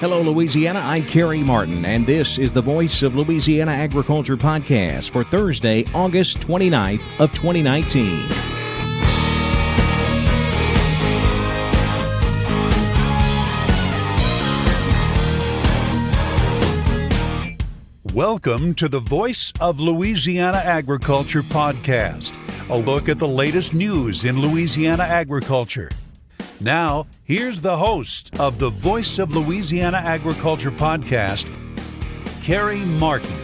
Hello, Louisiana. I'm Kerry Martin, and this is the Voice of Louisiana Agriculture podcast for Thursday, August 29th of 2019. Welcome to the Voice of Louisiana Agriculture podcast, a look at the latest news in Louisiana agriculture. Now, here's the host of the Voice of Louisiana Agriculture podcast, Kerry Martin.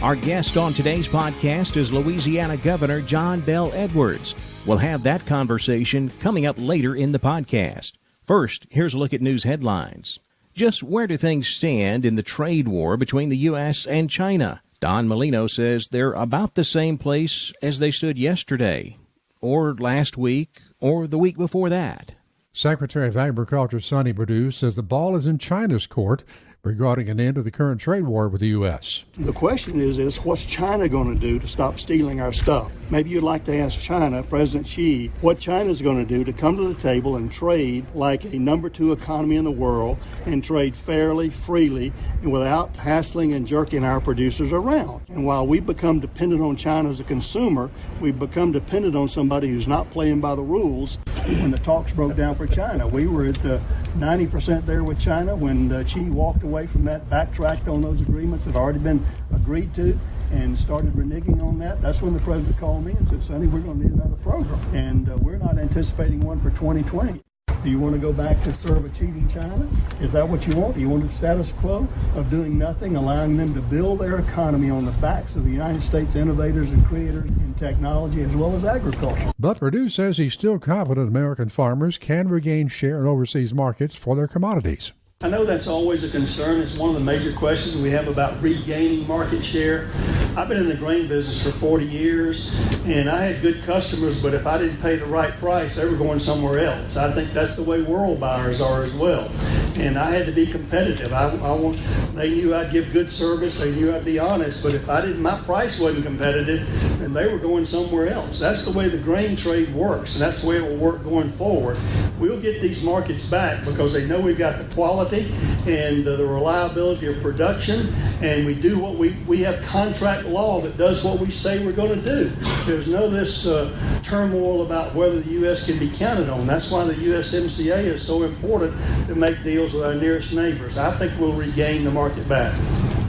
Our guest on today's podcast is Louisiana Governor John Bel Edwards. We'll have that conversation coming up later in the podcast. First, here's a look at news headlines. Just where do things stand in the trade war between the U.S. and China? Don Molino says they're about the same place as they stood yesterday, or last week, or the week before that. Secretary of Agriculture Sonny Perdue says the ball is in China's court regarding an end to the current trade war with the U.S. The question is what's China going to do to stop stealing our stuff? Maybe you'd like to ask China, President Xi, what China's going to do to come to the table and trade like a number 2 economy in the world and trade fairly, freely, and without hassling and jerking our producers around. And while we become dependent on China as a consumer, we've become dependent on somebody who's not playing by the rules. When the talks broke down for China, we were at the 90% there with China when Xi walked away from that, backtracked on those agreements that had already been agreed to, and started reneging on that. That's when the president called me and said, Sonny, we're going to need another program. And we're not anticipating one for 2020. Do you want to go back to serve a cheating China? Is that what you want? Do you want the status quo of doing nothing, allowing them to build their economy on the backs of the United States innovators and creators in technology as well as agriculture? But Perdue says he's still confident American farmers can regain share in overseas markets for their commodities. I know that's always a concern. It's one of the major questions we have about regaining market share. I've been in the grain business for 40 years, and I had good customers, but if I didn't pay the right price, they were going somewhere else. I think that's the way world buyers are as well. And I had to be competitive. They knew I'd give good service. They knew I'd be honest. But if my price wasn't competitive, then they were going somewhere else. That's the way the grain trade works, and that's the way it will work going forward. We'll get these markets back because they know we've got the quality and the reliability of production, and we do what we have contract law that does what we say we're going to do. There's no this turmoil about whether the U.S. can be counted on. That's why the USMCA is so important to make deals with our nearest neighbors. I think we'll regain the market back.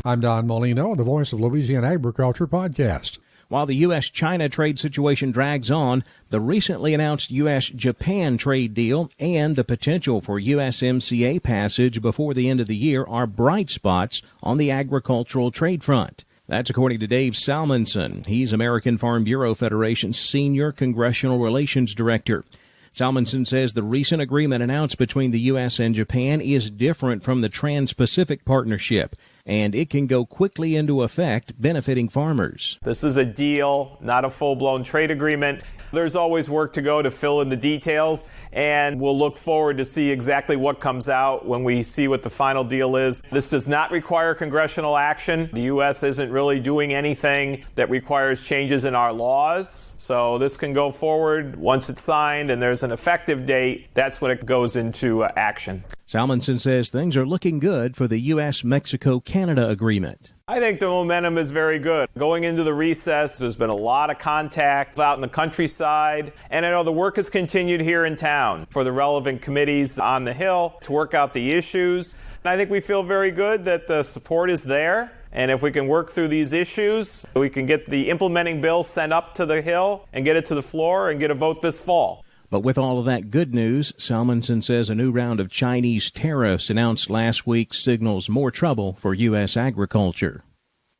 I'm Don Molino, the Voice of Louisiana Agriculture podcast. While the U.S.-China trade situation drags on, the recently announced U.S.-Japan trade deal and the potential for USMCA passage before the end of the year are bright spots on the agricultural trade front. That's according to Dave Salmonson. He's American Farm Bureau Federation's Senior Congressional Relations Director. Salmonson says the recent agreement announced between the U.S. and Japan is different from the Trans-Pacific Partnership, and it can go quickly into effect, benefiting farmers. This is a deal, not a full-blown trade agreement. There's always work to go to fill in the details, and we'll look forward to see exactly what comes out when we see what the final deal is. This does not require congressional action. The U.S. isn't really doing anything that requires changes in our laws, so this can go forward once it's signed and there's an effective date. That's when it goes into action. Salmonson says things are looking good for the U.S.-Mexico-Canada agreement. I think the momentum is very good. Going into the recess, there's been a lot of contact out in the countryside, and I know the work has continued here in town for the relevant committees on the Hill to work out the issues. And I think we feel very good that the support is there, and if we can work through these issues, we can get the implementing bill sent up to the Hill and get it to the floor and get a vote this fall. But with all of that good news, Salmonson says a new round of Chinese tariffs announced last week signals more trouble for U.S. agriculture.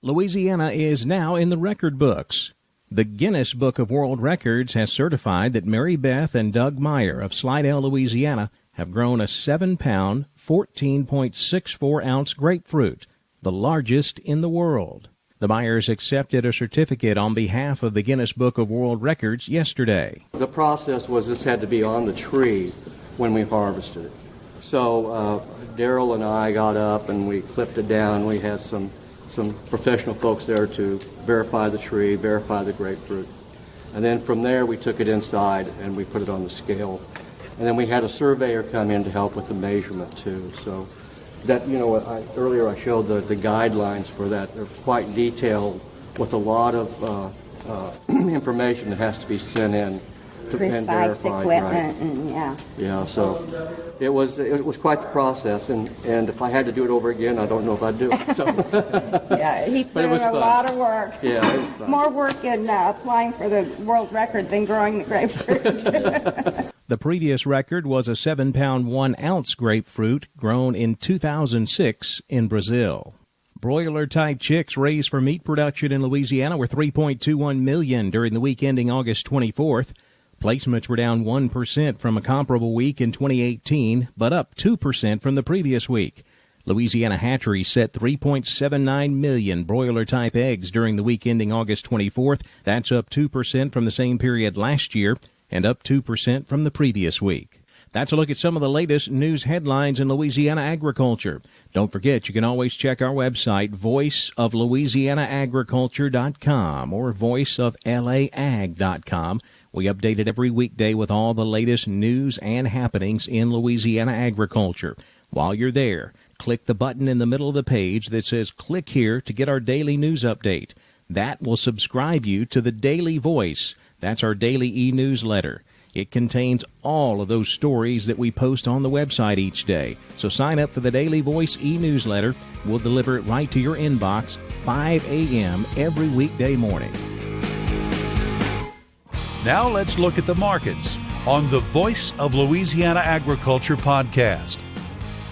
Louisiana is now in the record books. The Guinness Book of World Records has certified that Mary Beth and Doug Meyer of Slidell, Louisiana, have grown a 7-pound, 14.64-ounce grapefruit, the largest in the world. The Meyers accepted a certificate on behalf of the Guinness Book of World Records yesterday. The process was this had to be on the tree when we harvested it. So Daryl and I got up and we clipped it down. We had some professional folks there to verify the tree, verify the grapefruit. And then from there we took it inside and we put it on the scale. And then we had a surveyor come in to help with the measurement too. So That, earlier I showed the guidelines for that. They're quite detailed with a lot of information that has to be sent in. Precise equipment, and Yeah, so it was quite the process, and if I had to do it over again, I don't know if I'd do it. So. Yeah, he put in a lot of work. Yeah, it was fun. More work in applying for the world record than growing the grapefruit. The previous record was a 7-pound 1-ounce grapefruit grown in 2006 in Brazil. Broiler-type chicks raised for meat production in Louisiana were 3.21 million during the week ending August 24th. Placements were down 1% from a comparable week in 2018, but up 2% from the previous week. Louisiana hatcheries set 3.79 million broiler-type eggs during the week ending August 24th. That's up 2% from the same period last year and up 2% from the previous week. That's a look at some of the latest news headlines in Louisiana agriculture. Don't forget, you can always check our website, voiceoflouisianaagriculture.com or voiceoflaag.com. We update it every weekday with all the latest news and happenings in Louisiana agriculture. While you're there, click the button in the middle of the page that says click here to get our daily news update. That will subscribe you to the Daily Voice. That's our daily e-newsletter. It contains all of those stories that we post on the website each day. So sign up for the Daily Voice e-newsletter. We'll deliver it right to your inbox 5 a.m. every weekday morning. Now let's look at the markets on the Voice of Louisiana Agriculture podcast.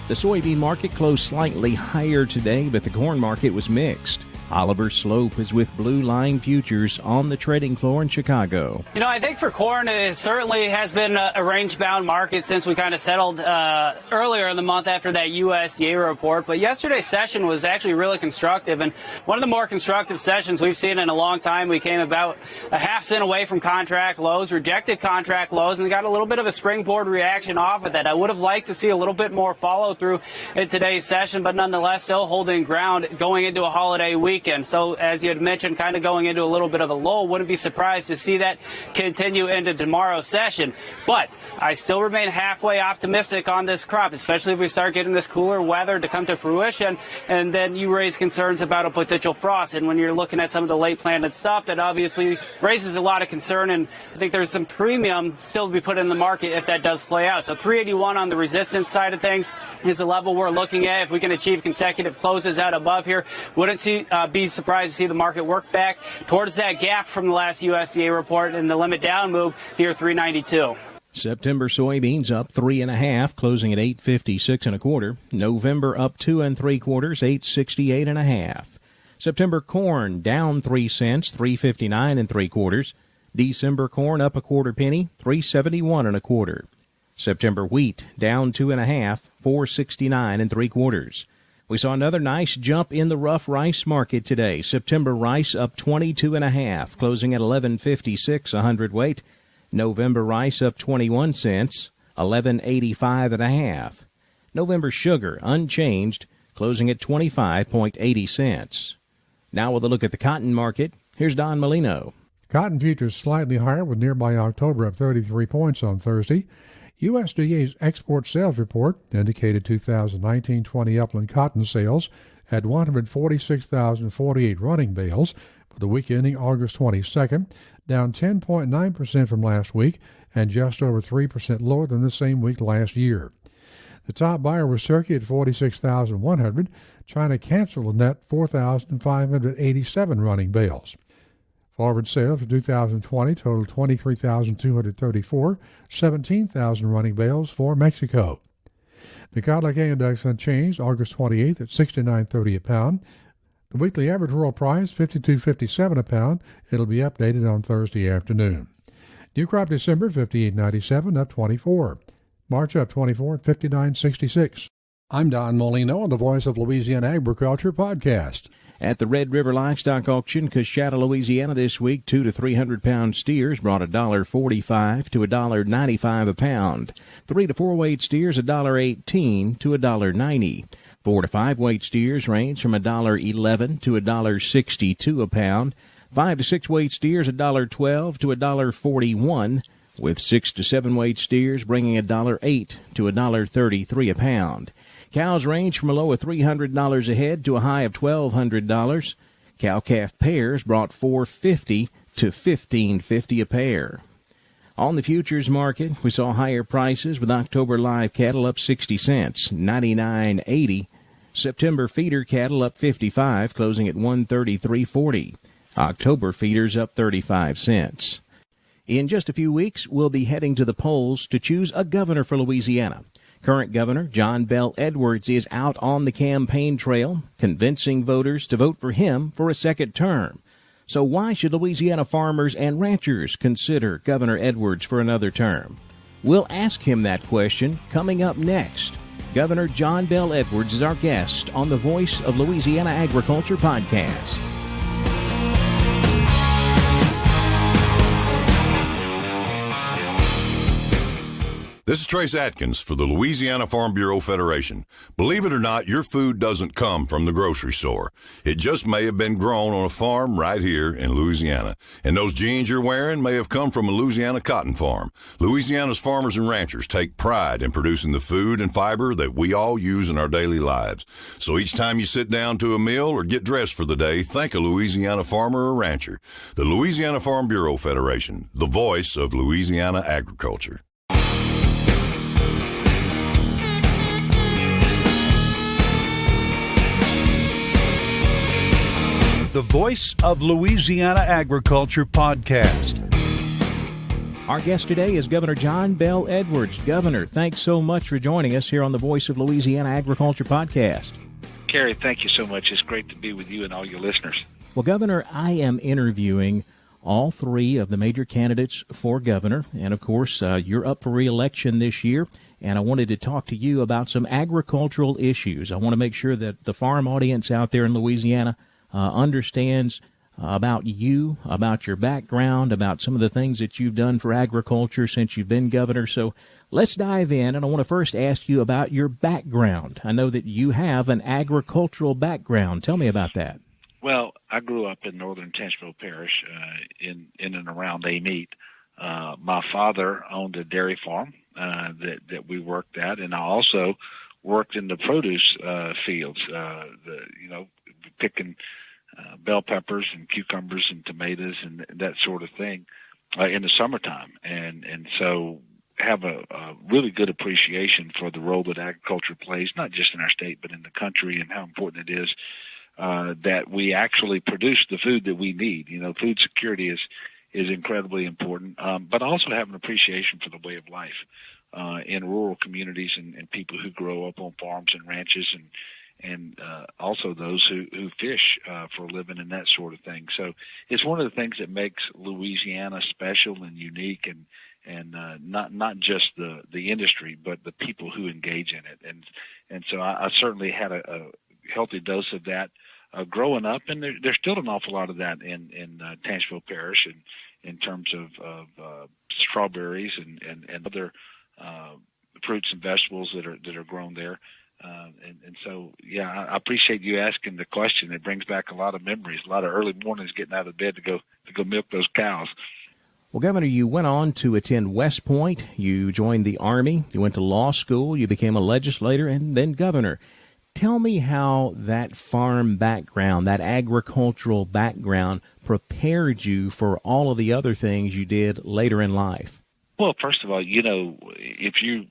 The soybean market closed slightly higher today, but the corn market was mixed. Oliver Slope is with Blue Line Futures on the trading floor in Chicago. I think for corn, it certainly has been a range-bound market since we kind of settled earlier in the month after that USDA report. But yesterday's session was actually really constructive, and one of the more constructive sessions we've seen in a long time. We came about a half cent away from contract lows, rejected contract lows, and got a little bit of a springboard reaction off of that. I would have liked to see a little bit more follow-through in today's session, but nonetheless still holding ground going into a holiday weekend. So as you had mentioned, kind of going into a little bit of a lull, wouldn't be surprised to see that continue into tomorrow's session. But I still remain halfway optimistic on this crop, especially if we start getting this cooler weather to come to fruition, and then you raise concerns about a potential frost. And when you're looking at some of the late planted stuff, that obviously raises a lot of concern, and I think there's some premium still to be put in the market if that does play out. So 381 on the resistance side of things is the level we're looking at. If we can achieve consecutive closes out above here, wouldn't be surprised to see the market work back towards that gap from the last USDA report and the limit down move near 392. September soybeans up 3.5, closing at 8.56 1/4. November up 2 3/4, 8.68 1/2. September corn down 3 cents, 3.59 3/4. December corn up 1/4 penny, 3.71 1/4. September wheat down 2.5, 4.69 3/4. We saw another nice jump in the rough rice market today. September rice up 22.5, closing at 11.56 a hundredweight. November rice up 21 cents, 11.85 1/2. November sugar unchanged, closing at 25.80 cents. Now with a look at the cotton market, here's Don Molino. Cotton futures slightly higher with nearby October up 33 points on Thursday. USDA's export sales report indicated 2019-20 upland cotton sales at 146,048 running bales for the week ending August 22nd, down 10.9% from last week and just over 3% lower than the same week last year. The top buyer was Turkey at 46,100. China canceled a net 4,587 running bales. Forward sales for 2020 totaled 23,234, 17,000 running bales for Mexico. The Cadillac Index unchanged August 28th at 69.30 a pound. The weekly average world price, $52.57 a pound. It'll be updated on Thursday afternoon. New crop December, $58.97, up 24. March up 24 at $59.66. I'm Don Molino on the Voice of Louisiana Agriculture podcast. At the Red River Livestock Auction, Coshada, Louisiana this week, 2 to 300 pound steers brought $1.45 to $1.95 a pound. 3 to 4 weight steers $1.18 to $1.90. 4 to 5 weight steers range from $1.11 to $1.62 a pound. 5 to 6 weight steers $1.12 to $1.41, with 6 to 7 weight steers bringing $1.08 to $1.33 a pound. Cows range from a low of $300 a head to a high of $1,200. Cow-calf pairs brought $450 to $1,550 a pair. On the futures market, we saw higher prices with October live cattle up 60 cents, $99.80. September feeder cattle up 55, closing at $133.40. October feeders up 35 cents. In just a few weeks, we'll be heading to the polls to choose a governor for Louisiana. Current Governor John Bel Edwards is out on the campaign trail, convincing voters to vote for him for a second term. So why should Louisiana farmers and ranchers consider Governor Edwards for another term? We'll ask him that question coming up next. Governor John Bel Edwards is our guest on the Voice of Louisiana Agriculture podcast. This is Trace Atkins for the Louisiana Farm Bureau Federation. Believe it or not, your food doesn't come from the grocery store. It just may have been grown on a farm right here in Louisiana. And those jeans you're wearing may have come from a Louisiana cotton farm. Louisiana's farmers and ranchers take pride in producing the food and fiber that we all use in our daily lives. So each time you sit down to a meal or get dressed for the day, thank a Louisiana farmer or rancher. The Louisiana Farm Bureau Federation, the voice of Louisiana agriculture. The Voice of Louisiana Agriculture podcast. Our guest today is Governor John Bel Edwards. Governor, thanks so much for joining us here on the Voice of Louisiana Agriculture podcast. Gary, thank you so much. It's great to be with you and all your listeners. Well, Governor, I am interviewing all three of the major candidates for governor, and of course, you're up for re-election this year, and I wanted to talk to you about some agricultural issues. I want to make sure that the farm audience out there in Louisiana understands about you, about your background, about some of the things that you've done for agriculture since you've been governor. So let's dive in, and I want to first ask you about your background. I know that you have an agricultural background. Tell me about that. Well, I grew up in northern Tangipahoa Parish in and around Amite. My father owned a dairy farm that we worked at, and I also worked in the produce fields, picking bell peppers and cucumbers and tomatoes and that sort of thing in the summertime. And so have a really good appreciation for the role that agriculture plays, not just in our state, but in the country, and how important it is that we actually produce the food that we need. You know, food security is incredibly important, but also have an appreciation for the way of life in rural communities and people who grow up on farms and ranches, and also those who fish for a living and that sort of thing. So it's one of the things that makes Louisiana special and unique, and not just the industry, but the people who engage in it. And so I certainly had a healthy dose of that growing up, and there's still an awful lot of that in Tangipahoa Parish, and in terms of strawberries and other fruits and vegetables that are grown there. And so, yeah, I appreciate you asking the question. It brings back a lot of memories, a lot of early mornings getting out of bed to go milk those cows. Well, Governor, you went on to attend West Point. You joined the Army. You went to law school. You became a legislator and then governor. Tell me how that farm background, that agricultural background, prepared you for all of the other things you did later in life. Well, first of all, you know, if you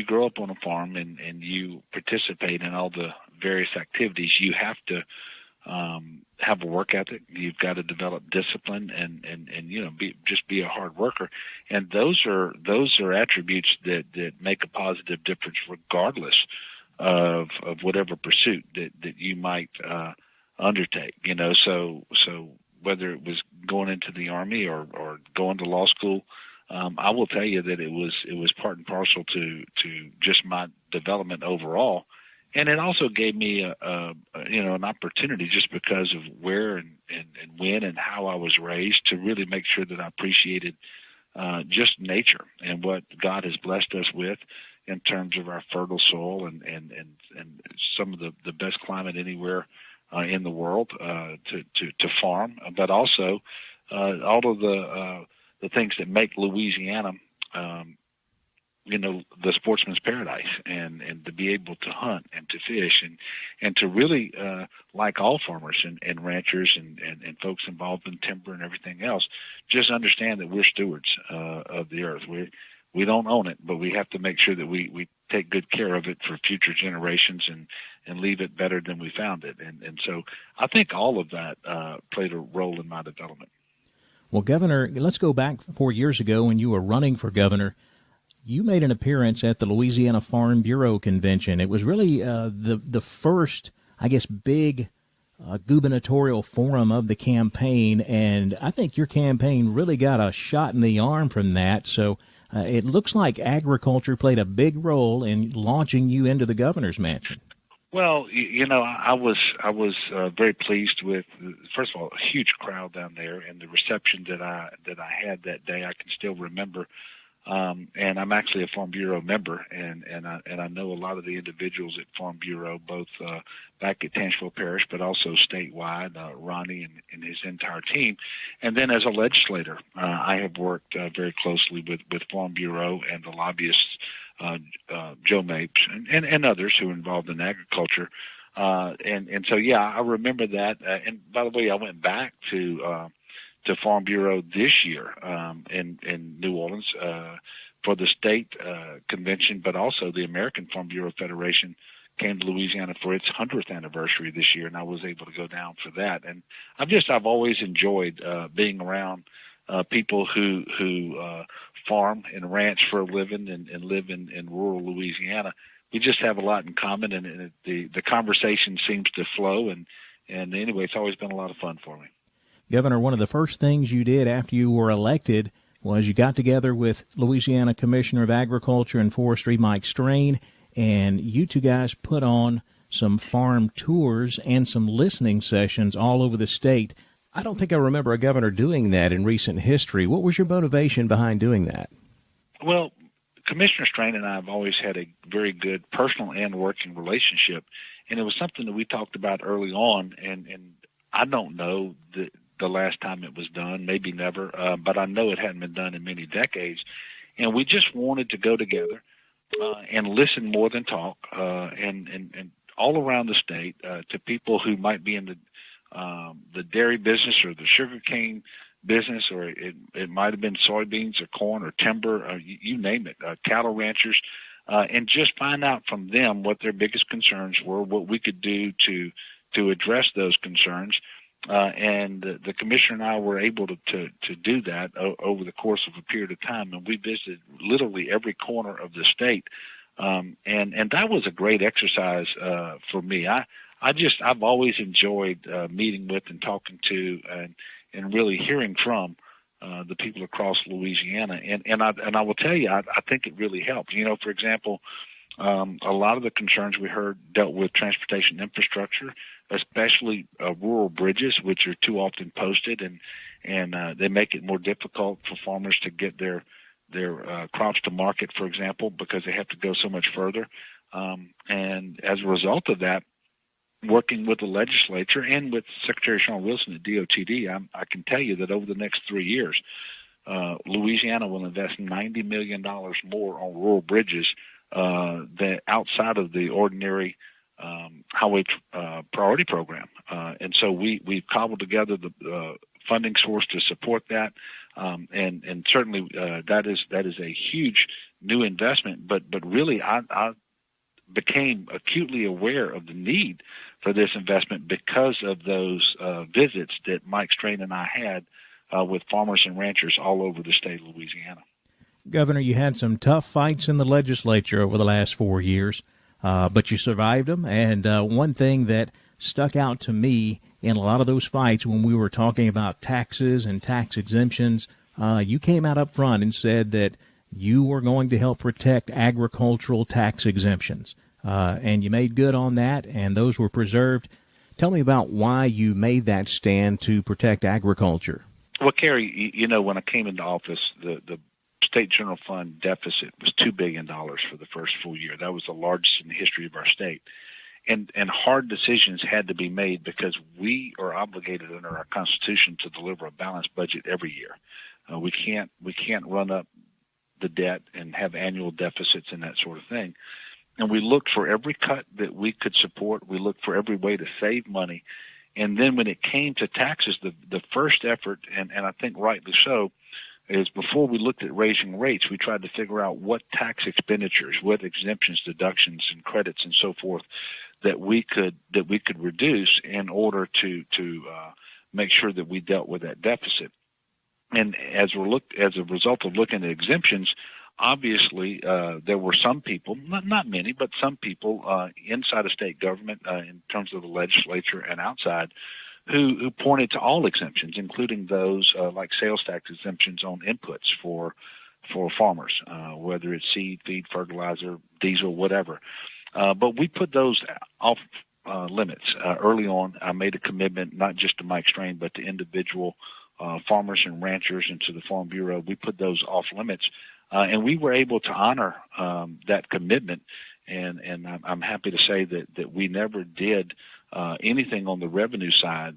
grow up on a farm and you participate in all the various activities, you have to have a work ethic. You've got to develop discipline and you know, be a hard worker. And those are attributes that make a positive difference regardless of whatever pursuit that you might undertake. You know, so whether it was going into the Army or going to law school, I will tell you that it was part and parcel to just my development overall, and it also gave me an opportunity, just because of where and when and how I was raised, to really make sure that I appreciated just nature and what God has blessed us with in terms of our fertile soil and some of the best climate anywhere in the world to farm, but also all of the things that make Louisiana the sportsman's paradise, and to be able to hunt and to fish and to really, like all farmers and ranchers and folks involved in timber and everything else, just understand that we're stewards of the earth. We don't own it, but we have to make sure that we take good care of it for future generations and leave it better than we found it. And so I think all of that played a role in my development. Well, Governor, let's go back 4 years ago when you were running for governor. You made an appearance at the Louisiana Farm Bureau Convention. It was really the first, I guess, big gubernatorial forum of the campaign, and I think your campaign really got a shot in the arm from that. So it looks like agriculture played a big role in launching you into the governor's mansion. Well, I was very pleased with, first of all, a huge crowd down there, and the reception that I had that day. I can still remember. And I'm actually a Farm Bureau member, and I know a lot of the individuals at Farm Bureau, both back at Tangipahoa Parish, but also statewide, Ronnie and his entire team. And then as a legislator, I have worked very closely with Farm Bureau and the lobbyists, Joe Mapes and others who are involved in agriculture. And so, yeah, I remember that. And by the way, I went back to Farm Bureau this year in New Orleans for the state convention, but also the American Farm Bureau Federation came to Louisiana for its 100th anniversary this year, and I was able to go down for that. And I've always enjoyed being around people who farm and ranch for a living and live in rural Louisiana. We just have a lot in common, and the conversation seems to flow. And anyway, it's always been a lot of fun for me. Governor, one of the first things you did after you were elected was you got together with Louisiana Commissioner of Agriculture and Forestry, Mike Strain, and you two guys put on some farm tours and some listening sessions all over the state. I don't think I remember a governor doing that in recent history. What was your motivation behind doing that? Well, Commissioner Strain and I have always had a very good personal and working relationship, and it was something that we talked about early on, and I don't know the last time it was done, maybe never, but I know it hadn't been done in many decades. And we just wanted to go together and listen more than talk, and all around the state to people who might be in the dairy business or the sugarcane business, or it might have been soybeans or corn or timber, you name it, cattle ranchers, and just find out from them what their biggest concerns were, what we could do to address those concerns. And the commissioner and I were able to do that over the course of a period of time, and we visited literally every corner of the state, and that was a great exercise for me. I've always enjoyed meeting with and talking to and really hearing from the people across Louisiana, and I will tell you, I think it really helps. For example, a lot of the concerns we heard dealt with transportation infrastructure, especially rural bridges, which are too often posted, and they make it more difficult for farmers to get their crops to market, for example, because they have to go so much further. And as a result of that, working with the legislature and with Secretary Sean Wilson at DOTD, I can tell you that over the next 3 years, Louisiana will invest $90 million more on rural bridges than outside of the ordinary highway priority program. And so we've cobbled together the funding source to support that. And certainly that is a huge new investment. But really, I became acutely aware of the need for this investment because of those visits that Mike Strain and I had with farmers and ranchers all over the state of Louisiana. Governor, you had some tough fights in the legislature over the last 4 years, but you survived them. And one thing that stuck out to me in a lot of those fights when we were talking about taxes and tax exemptions, you came out up front and said that you were going to help protect agricultural tax exemptions. And you made good on that, and those were preserved. Tell me about why you made that stand to protect agriculture. Well, Kerry, when I came into office, the state general fund deficit was $2 billion for the first full year. That was the largest in the history of our state. And hard decisions had to be made because we are obligated under our Constitution to deliver a balanced budget every year. We can't run up the debt and have annual deficits and that sort of thing. And we looked for every cut that we could support. We looked for every way to save money. And then when it came to taxes, the first effort, and I think rightly so, is before we looked at raising rates, we tried to figure out what tax expenditures, what exemptions, deductions, and credits, and so forth that we could reduce in order to make sure that we dealt with that deficit. And as a result of looking at exemptions, obviously there were some people, not many, but some people inside of state government, in terms of the legislature and outside, who pointed to all exemptions, including those like sales tax exemptions on inputs for farmers, whether it's seed, feed, fertilizer, diesel, whatever. But we put those off limits early on. I made a commitment not just to Mike Strain, but to individual farmers and ranchers and to the Farm Bureau. We put those off limits, and we were able to honor that commitment. And I'm happy to say that we never did anything on the revenue side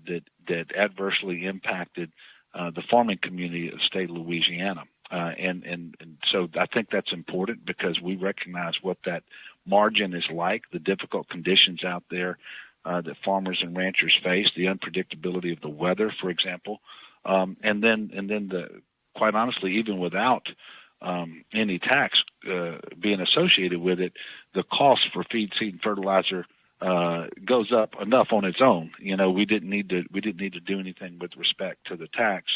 that adversely impacted the farming community of the state of Louisiana. And so I think that's important because we recognize what that margin is like, the difficult conditions out there that farmers and ranchers face, the unpredictability of the weather, for example, and then quite honestly, even without any tax being associated with it, the cost for feed, seed, and fertilizer goes up enough on its own. We didn't need to do anything with respect to the tax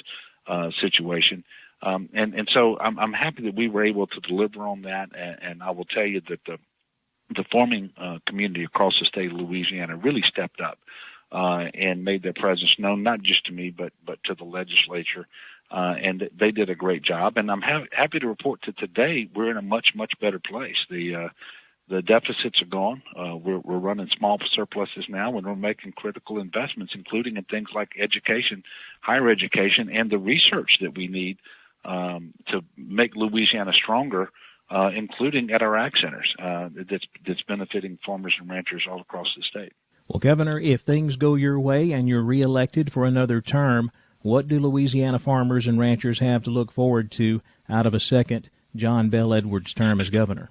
situation. And so I'm happy that we were able to deliver on that, and I will tell you that the farming community across the state of Louisiana really stepped up and made their presence known, not just to me, but to the legislature, and they did a great job. And I'm happy to report that today we're in a much, much better place. The deficits are gone. We're running small surpluses now, and we're making critical investments, including in things like education, higher education, and the research that we need to make Louisiana stronger, including at our ag centers, that's benefiting farmers and ranchers all across the state. Well, Governor, if things go your way and you're reelected for another term, what do Louisiana farmers and ranchers have to look forward to out of a second John Bel Edwards term as governor?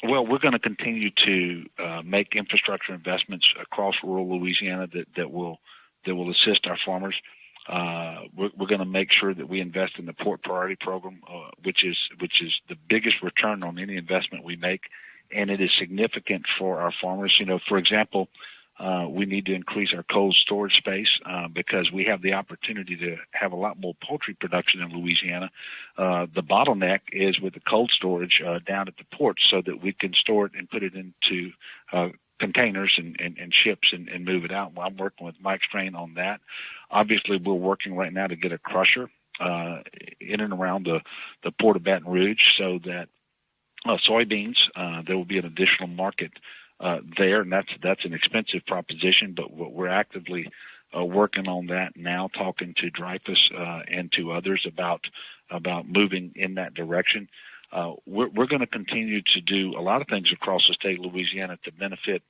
Well, we're going to continue to make infrastructure investments across rural Louisiana that will assist our farmers. We're going to make sure that we invest in the Port Priority Program, which is the biggest return on any investment we make, and it is significant for our farmers. For example, we need to increase our cold storage space because we have the opportunity to have a lot more poultry production in Louisiana. The bottleneck is with the cold storage down at the ports so that we can store it and put it into containers and ships and move it out. Well, I'm working with Mike Strain on that. Obviously, we're working right now to get a crusher in and around the Port of Baton Rouge so that soybeans, there will be an additional market there, and that's an expensive proposition, but we're actively working on that now, talking to Dreyfus and to others about moving in that direction. We're going to continue to do a lot of things across the state of Louisiana to benefit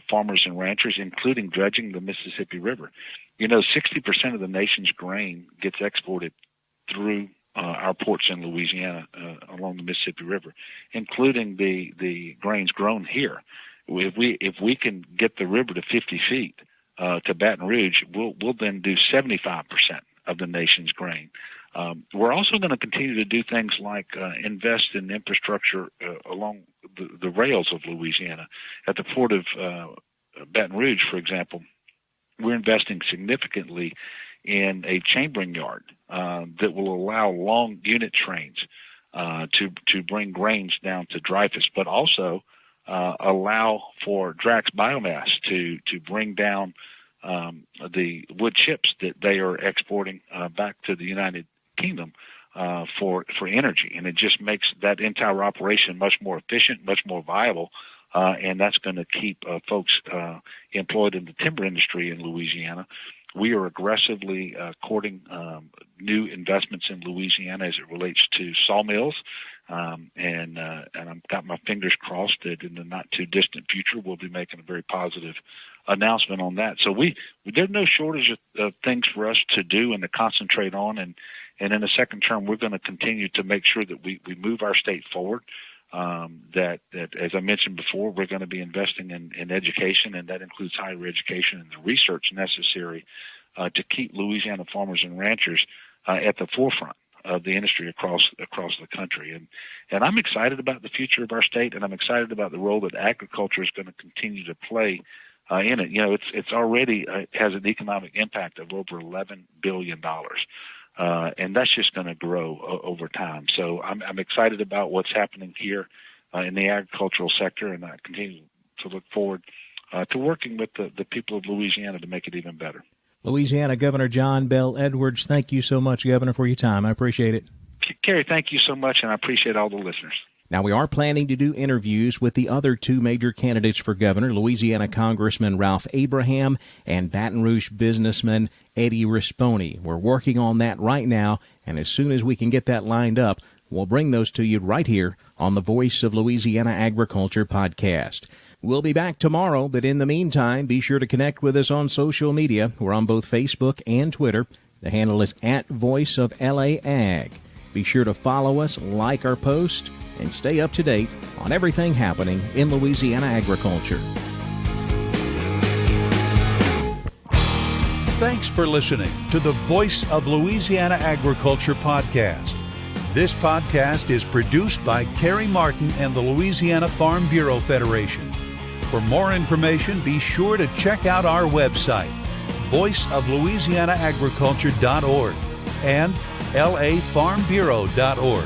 farmers and ranchers, including dredging the Mississippi River. 60% of the nation's grain gets exported through our ports in Louisiana along the Mississippi River, including the grains grown here. If we can get the river to 50 feet to Baton Rouge, we'll then do 75% of the nation's grain. We're also going to continue to do things like invest in infrastructure along the rails of Louisiana. At the port of Baton Rouge, for example, we're investing significantly in a chambering yard that will allow long unit trains to bring grains down to Dreyfus, but also allow for Drax Biomass to bring down the wood chips that they are exporting back to the United Kingdom for energy. And it just makes that entire operation much more efficient, much more viable, and that's going to keep folks employed in the timber industry in Louisiana. We are aggressively courting new investments in Louisiana as it relates to sawmills, and I've got my fingers crossed that in the not too distant future we'll be making a very positive announcement on that. So there's no shortage of things for us to do and to concentrate on, And in the second term, we're going to continue to make sure that we move our state forward. That, as I mentioned before, we're going to be investing in education, and that includes higher education and the research necessary to keep Louisiana farmers and ranchers at the forefront of the industry across the country. And I'm excited about the future of our state, and I'm excited about the role that agriculture is going to continue to play in it. It's already has an economic impact of over $11 billion. And that's just going to grow over time. So I'm excited about what's happening here in the agricultural sector, and I continue to look forward to working with the people of Louisiana to make it even better. Louisiana Governor John Bel Edwards, thank you so much, Governor, for your time. I appreciate it. Kerry, thank you so much, and I appreciate all the listeners. Now, we are planning to do interviews with the other two major candidates for governor, Louisiana Congressman Ralph Abraham and Baton Rouge businessman Eddie Risponi. We're working on that right now, and as soon as we can get that lined up, we'll bring those to you right here on the Voice of Louisiana Agriculture podcast. We'll be back tomorrow, but in the meantime, be sure to connect with us on social media. We're on both Facebook and Twitter. The handle is @VoiceOfLAAg. Be sure to follow us, like our post, and stay up to date on everything happening in Louisiana agriculture. Thanks for listening to the Voice of Louisiana Agriculture podcast. This podcast is produced by Kerry Martin and the Louisiana Farm Bureau Federation. For more information, be sure to check out our website, voiceoflouisianaagriculture.org and lafarmbureau.org.